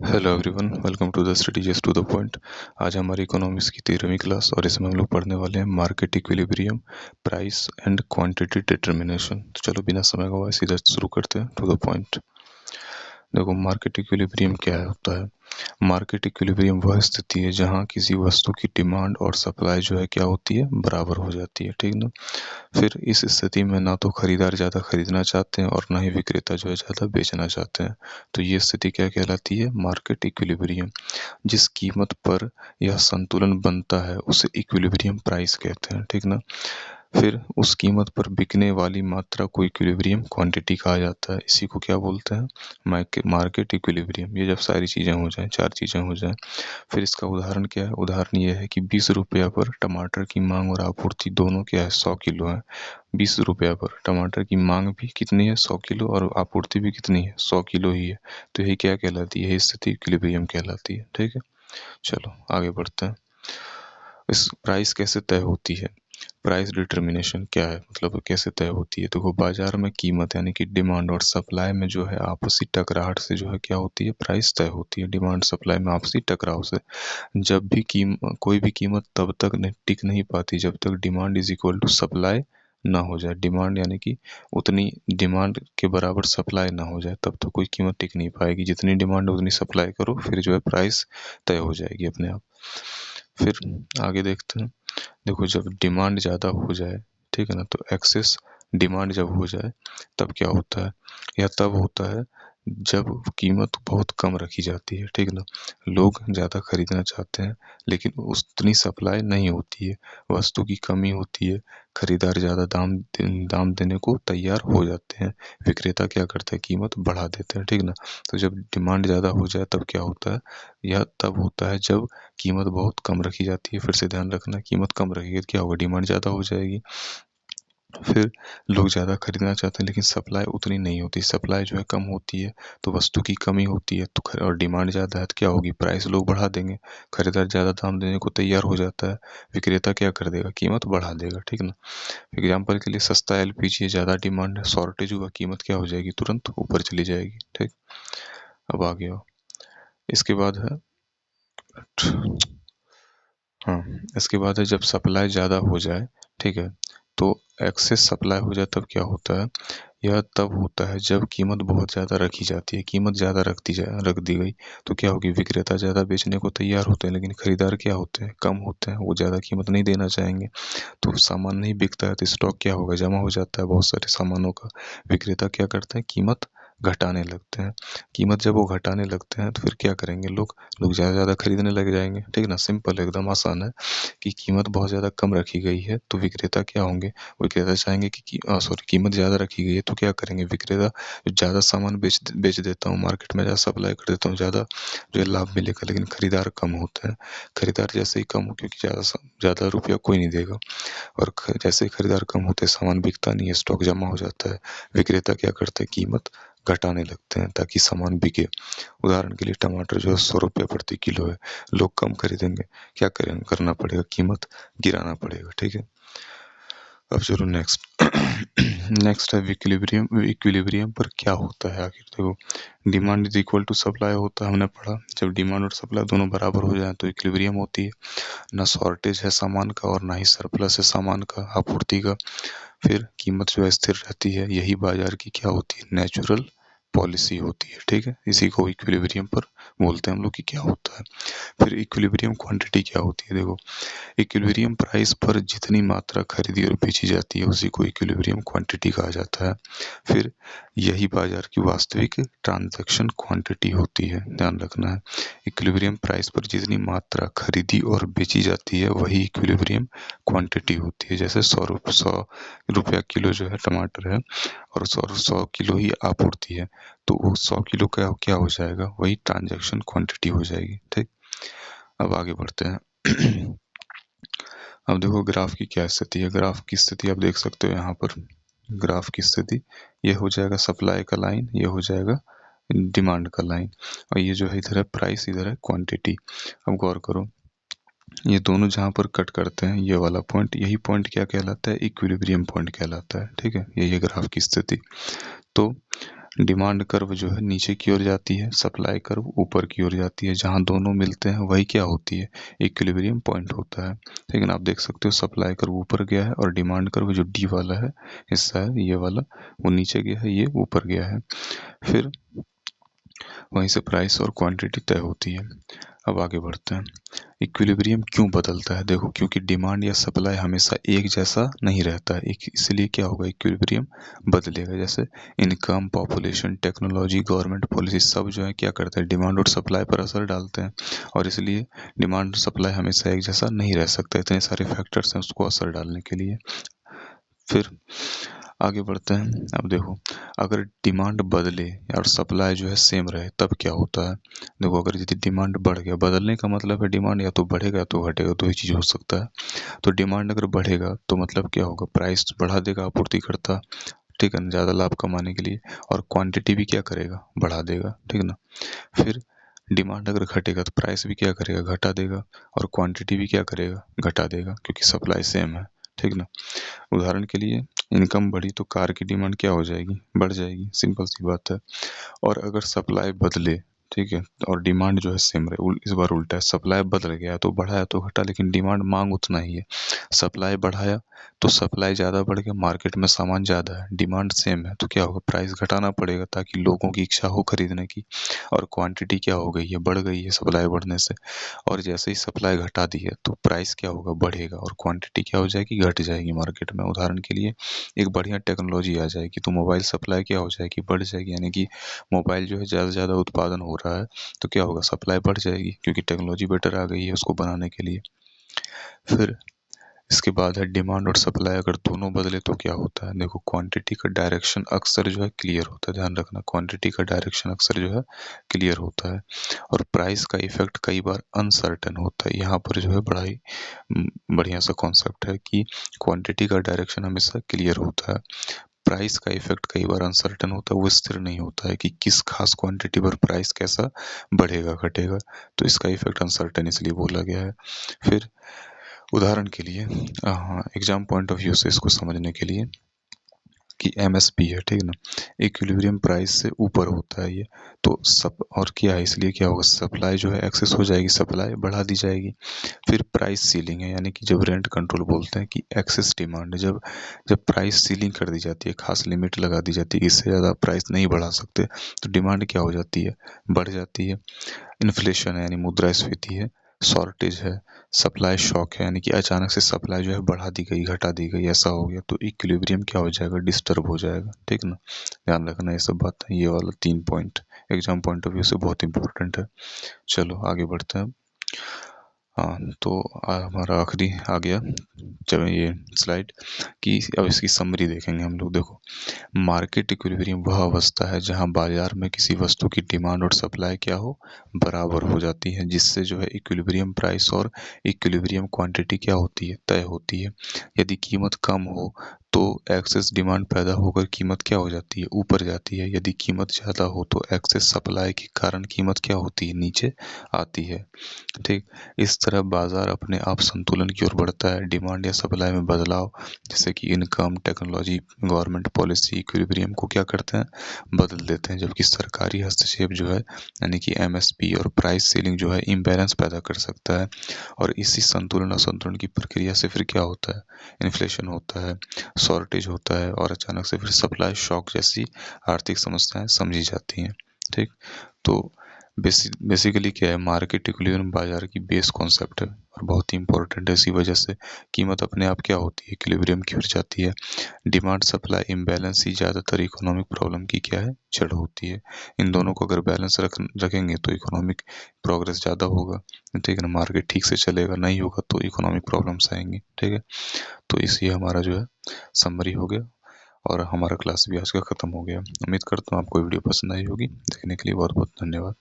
Hello everyone, welcome to the study just to the point. आज हमारी economics की 13वीं class और इसमें हम लोग पढ़ने वाले हैं market equilibrium, price and quantity determination. तो चलो बिना समय गवाए सीधा शुरू करते हैं टू द पॉइंट। देखो, मार्केट इक्विलिब्रियम क्या होता है। मार्केट इक्विलिब्रियम वह स्थिति है जहां किसी वस्तु की डिमांड और सप्लाई जो है क्या होती है, बराबर हो जाती है, ठीक ना। फिर इस स्थिति में ना तो खरीदार ज़्यादा खरीदना चाहते हैं और ना ही विक्रेता जो है ज़्यादा बेचना चाहते हैं। तो ये स्थिति क्या कहलाती है, मार्केट इक्विलिब्रियम। जिस कीमत पर यह संतुलन बनता है उसे इक्विलिब्रियम प्राइस कहते हैं, ठीक ना। फिर उस कीमत पर बिकने वाली मात्रा को इक्विलिब्रियम क्वांटिटी कहा जाता है। इसी को क्या बोलते हैं, मार्केट इक्विलिब्रियम। ये जब सारी चीज़ें हो जाएं, चार चीज़ें हो जाएं, फिर इसका उदाहरण क्या है। उदाहरण ये है कि 20 रुपया पर टमाटर की मांग और आपूर्ति दोनों क्या है, 100 किलो है। 20 रुपया पर टमाटर की मांग भी कितनी है, 100 किलो, और आपूर्ति भी कितनी है, 100 किलो ही है। तो यही क्या कहलाती है, यही स्थिति इक्विलिब्रियम कहलाती है, ठीक है। चलो आगे बढ़ते हैं। इस प्राइस कैसे तय होती है, प्राइस डिटर्मिनेशन क्या है, मतलब कैसे तय होती है। तो बाजार में कीमत यानी कि डिमांड और सप्लाई में जो है आपसी टकराहट से जो है क्या होती है, प्राइस तय होती है। डिमांड सप्लाई में आपसी टकराव से जब भी कोई भी कीमत तब तक टिक नहीं पाती जब तक demand is equal to supply ना हो जाए। डिमांड यानी कि उतनी डिमांड के बराबर सप्लाई ना हो जाए तब तक कोई कीमत टिक नहीं पाएगी। जितनी डिमांड है उतनी सप्लाई करो, फिर जो है प्राइस तय हो जाएगी अपने आप। फिर आगे देखते हैं। देखो, जब डिमांड ज़्यादा हो जाए, ठीक है ना, तो एक्सेस डिमांड जब हो जाए तब क्या होता है, या तब होता है जब कीमत बहुत कम रखी जाती है, ठीक ना। लोग ज़्यादा खरीदना चाहते हैं लेकिन उतनी सप्लाई नहीं होती है, वस्तु की कमी होती है। खरीदार ज़्यादा दाम देने को तैयार हो जाते हैं, विक्रेता क्या करते हैं, कीमत बढ़ा देते हैं, ठीक ना। तो जब डिमांड ज़्यादा हो जाए तब क्या होता है, यह तब होता है जब कीमत बहुत कम रखी जाती है। फिर से ध्यान रखना, कीमत कम रखेगी तो क्या होगा, डिमांड ज़्यादा हो जाएगी। फिर लोग ज़्यादा खरीदना चाहते हैं लेकिन सप्लाई उतनी नहीं होती, सप्लाई जो है कम होती है, तो वस्तु की कमी होती है। तो और डिमांड ज़्यादा है तो क्या होगी, प्राइस लोग बढ़ा देंगे। खरीदार ज़्यादा दाम देने को तैयार हो जाता है, विक्रेता क्या कर देगा, कीमत बढ़ा देगा, ठीक ना। एग्जाम्पल के लिए सस्ता एलपीजी, ज़्यादा डिमांड है, शॉर्टेज हुआ, कीमत क्या हो जाएगी, तुरंत ऊपर चली जाएगी, ठीक। अब आगे आओ। इसके बाद है, हाँ, इसके बाद है जब सप्लाई ज़्यादा हो जाए, ठीक है, तो एक्सेस सप्लाई हो जाए तब क्या होता है, यह तब होता है जब कीमत बहुत ज़्यादा रखी जाती है। कीमत ज़्यादा रख दी गई तो क्या होगी, विक्रेता ज़्यादा बेचने को तैयार होते हैं लेकिन खरीदार क्या होते हैं, कम होते हैं, वो ज़्यादा कीमत नहीं देना चाहेंगे। तो सामान नहीं बिकता है तो स्टॉक क्या होगा, जमा हो जाता है बहुत सारे सामानों का। विक्रेता क्या करते हैं, कीमत घटाने लगते हैं। कीमत जब वो घटाने लगते हैं तो फिर क्या करेंगे, लोग लोग ज़्यादा ज़्यादा खरीदने लग जाएंगे, ठीक ना। सिंपल, एकदम आसान है कि कीमत बहुत ज़्यादा कम रखी गई है तो विक्रेता क्या होंगे, विक्रेता चाहेंगे कि सॉरी, कीमत ज़्यादा रखी गई है तो क्या करेंगे, विक्रेता जो ज़्यादा सामान बेच देता हूँ मार्केट में, ज़्यादा सप्लाई कर देता हूँ, ज़्यादा जो है लाभ मिलेगा, लेकिन खरीदार कम होते हैं। खरीदार जैसे ही कम हो, क्योंकि ज़्यादा रुपया कोई नहीं देगा, और जैसे ही खरीदार कम होते हैं सामान बिकता नहीं है, स्टॉक जमा हो जाता है। विक्रेता क्या करते हैं, कीमत घटाने लगते हैं ताकि सामान बिके। उदाहरण के लिए टमाटर जो है 100 रुपये प्रति किलो है, लोग कम खरीदेंगे, क्या करेंगे, करना पड़ेगा, कीमत गिराना पड़ेगा, ठीक है। अब चलो नेक्स्ट। नेक्स्ट है इक्विलिब्रियम। इक्विलिब्रियम पर क्या होता है आखिर, देखो, demand is equal to supply होता है, हमने पढ़ा। जब डिमांड और सप्लाई दोनों बराबर हो जाए तो इक्विलिब्रियम होती है। ना शॉर्टेज है सामान का और ना ही सरप्लस है सामान का, आपूर्ति का। फिर कीमत जो है स्थिर रहती है, यही बाजार की क्या होती है, नेचुरल पॉलिसी होती है, ठीक है। इसी को इक्विलिब्रियम पर बोलते हैं हम लोग कि क्या होता है। फिर इक्विलिब्रियम क्वांटिटी क्या होती है, देखो, इक्विलिब्रियम प्राइस पर जितनी मात्रा खरीदी और बेची जाती है उसी को इक्विलिब्रियम क्वांटिटी कहा जाता है। फिर यही बाजार की वास्तविक ट्रांजैक्शन क्वांटिटी होती है, ध्यान रखना है। इक्विलिब्रियम प्राइस पर जितनी मात्रा खरीदी और बेची जाती है वही इक्विलिब्रियम क्वांटिटी होती है। जैसे 100 रुपया किलो जो है टमाटर है और 100 किलो ही आपूर्ति है, तो वो 100 किलो का क्या हो जाएगा, वही ट्रांजैक्शन क्वांटिटी हो जाएगी, ठीक। अब आगे बढ़ते हैं। अब देखो ग्राफ की क्या स्थिति है। ग्राफ की स्थिति आप देख सकते हो यहाँ पर। ग्राफ की स्थिति ये हो जाएगा सप्लाई का लाइन, ये हो जाएगा डिमांड का लाइन, और ये जो है इधर है प्राइस, इधर है क्वांटिटी। अब गौर करो, ये दोनों जहाँ पर कट करते हैं, ये वाला पॉइंट, यही पॉइंट क्या कहलाता है, इक्विलिब्रियम पॉइंट कहलाता है, ठीक है। ये ग्राफ की स्थिति। तो डिमांड कर्व जो है नीचे की ओर जाती है, सप्लाई कर्व ऊपर की ओर जाती है। जहाँ दोनों मिलते हैं वही क्या होती है, इक्विलिब्रियम पॉइंट होता है। लेकिन आप देख सकते हो सप्लाई कर्व ऊपर गया है और डिमांड कर्व जो डी वाला है हिस्सा है ये वाला, वो नीचे गया है, ये ऊपर गया है। फिर वहीं से प्राइस और क्वांटिटी तय होती है। अब आगे बढ़ते हैं, इक्विलिब्रियम क्यों बदलता है। देखो, क्योंकि डिमांड या सप्लाई हमेशा एक जैसा नहीं रहता है, इसलिए क्या होगा, इक्विलिब्रियम बदलेगा। जैसे income, population, technology, government policy सब जो है क्या करते हैं, डिमांड और सप्लाई पर असर डालते हैं, और इसलिए डिमांड और सप्लाई हमेशा एक जैसा नहीं रह सकता। इतने सारे फैक्टर्स हैं उसको असर डालने के लिए। फिर आगे बढ़ते हैं। अब देखो, अगर डिमांड बदले और सप्लाई जो है सेम रहे तब क्या होता है। देखो, अगर यदि डिमांड बढ़ गया, बदलने का मतलब है डिमांड या तो बढ़ेगा या तो घटेगा, दो ही चीज़ हो सकता है। तो डिमांड अगर बढ़ेगा तो मतलब क्या होगा, प्राइस बढ़ा देगा आपूर्तिकर्ता, ठीक है ना, ज़्यादा लाभ कमाने के लिए। और क्वांटिटी भी क्या करेगा, बढ़ा देगा, ठीक ना। फिर डिमांड अगर घटेगा तो प्राइस भी क्या करेगा, घटा देगा, और क्वांटिटी भी क्या करेगा, घटा देगा, क्योंकि सप्लाई सेम है, ठीक ना। उदाहरण के लिए, इनकम बढ़ी तो कार की डिमांड क्या हो जाएगी, बढ़ जाएगी, सिंपल सी बात है। और अगर सप्लाई बदले, ठीक है, और डिमांड जो है सेम रहे, इस बार उल्टा है, सप्लाई बदल गया तो बढ़ाया तो घटा, लेकिन डिमांड मांग उतना ही है। सप्लाई बढ़ाया तो सप्लाई ज़्यादा बढ़ गया, मार्केट में सामान ज़्यादा है, डिमांड सेम है, तो क्या होगा, प्राइस घटाना पड़ेगा ताकि लोगों की इच्छा हो खरीदने की। और क्वांटिटी क्या हो गई है, बढ़ गई है सप्लाई बढ़ने से। और जैसे ही सप्लाई घटा दी है तो प्राइस क्या होगा, बढ़ेगा, और क्वांटिटी क्या हो जाएगी, घट जाएगी मार्केट में। उदाहरण के लिए, एक बढ़िया टेक्नोलॉजी आ जाएगी तो मोबाइल सप्लाई क्या हो जाएगी, बढ़ जाएगी, यानी कि मोबाइल जो है ज़्यादा से ज़्यादा उत्पादन हो रहा है तो क्या होगा, सप्लाई बढ़ जाएगी, क्योंकि टेक्नोलॉजी बेटर आ गई है उसको बनाने के लिए। फिर इसके बाद है डिमांड और सप्लाई अगर दोनों बदले तो क्या होता है। देखो, क्वांटिटी का डायरेक्शन अक्सर जो है क्लियर होता है, ध्यान रखना, क्वांटिटी का डायरेक्शन अक्सर जो है क्लियर होता है। और प्राइस का इफेक्ट कई बार अनसर्टेन होता है। यहाँ पर जो है बड़ा ही बढ़िया सा कॉन्सेप्ट है कि क्वांटिटी का डायरेक्शन हमेशा क्लियर होता है, प्राइस का इफेक्ट कई बार अनसर्टेन होता है, वो स्थिर नहीं होता है कि किस खास क्वांटिटी पर प्राइस कैसा बढ़ेगा घटेगा, तो इसका इफेक्ट अनसर्टेन इसलिए बोला गया है। फिर उदाहरण के लिए, हाँ, एग्जाम पॉइंट ऑफ व्यू से इसको समझने के लिए, कि एमएसपी है, ठीक ना, इक्विलिब्रियम प्राइस से ऊपर होता है ये, तो सब और क्या है, इसलिए क्या होगा, सप्लाई जो है एक्सेस हो जाएगी, सप्लाई बढ़ा दी जाएगी। फिर प्राइस सीलिंग है, यानी कि जब रेंट कंट्रोल बोलते हैं कि एक्सेस डिमांड, जब जब प्राइस सीलिंग कर दी जाती है, खास लिमिट लगा दी जाती है कि इससे ज़्यादा प्राइस नहीं बढ़ा सकते, तो डिमांड क्या हो जाती है, बढ़ जाती है। इन्फ्लेशन है, यानी मुद्रास्फीति है। शॉर्टेज है, सप्लाई शॉक है, यानी कि अचानक से सप्लाई जो है बढ़ा दी गई, घटा दी गई, ऐसा हो गया तो इक्विलिब्रियम क्या हो जाएगा, डिस्टर्ब हो जाएगा, ठीक ना। ध्यान रखना ये सब बात है, ये वाला 3 point exam point of view से बहुत इंपॉर्टेंट है। चलो आगे बढ़ते हैं। हाँ, तो हमारा आखिरी आ गया जब ये स्लाइड कि अब इसकी समरी देखेंगे हम लोग। देखो, मार्केट इक्विलिब्रियम वह अवस्था है जहां बाजार में किसी वस्तु की डिमांड और सप्लाई क्या हो, बराबर हो जाती है, जिससे जो है इक्विलिब्रियम प्राइस और इक्विलिब्रियम क्वांटिटी क्या होती है, तय होती है। यदि कीमत कम हो तो एक्सेस डिमांड पैदा होकर कीमत क्या हो जाती है, ऊपर जाती है। यदि कीमत ज़्यादा हो तो एक्सेस सप्लाई के कारण कीमत क्या होती है, नीचे आती है, ठीक। इस तरह बाजार अपने आप संतुलन की ओर बढ़ता है। डिमांड या सप्लाई में बदलाव, जैसे कि income, technology, government policy equilibrium को क्या करते हैं, बदल देते हैं। जबकि सरकारी हस्तक्षेप जो है, यानी कि एमएसपी और प्राइस सीलिंग जो है, इम्बैलेंस पैदा कर सकता है। और इसी संतुलन असंतुलन की प्रक्रिया से फिर क्या होता है, इन्फ्लेशन होता है, शॉर्टेज होता है, और अचानक से फिर सप्लाई शॉक जैसी आर्थिक समस्याएं समझी जाती हैं, ठीक। तो बेसिकली क्या है, मार्केट इक्विलिब्रियम बाजार की बेस कॉन्सेप्ट है और बहुत ही इंपॉर्टेंट है। इसी वजह से कीमत अपने आप क्या होती है, इक्विलिब्रियम की ओर जाती है। डिमांड सप्लाई इम्बैलेंस ही ज़्यादातर इकोनॉमिक प्रॉब्लम की क्या है, जड़ होती है। इन दोनों को अगर बैलेंस रखेंगे तो इकोनॉमिक प्रोग्रेस ज़्यादा होगा, ठीक है ना, मार्केट ठीक से चलेगा, नहीं होगा तो इकोनॉमिक प्रॉब्लम्स आएंगी, ठीक है। तो इसी हमारा जो है समरी हो गया, और हमारा क्लास भी आज का ख़त्म हो गया। उम्मीद करता हूँ आपको वीडियो पसंद आई होगी। देखने के लिए बहुत बहुत धन्यवाद।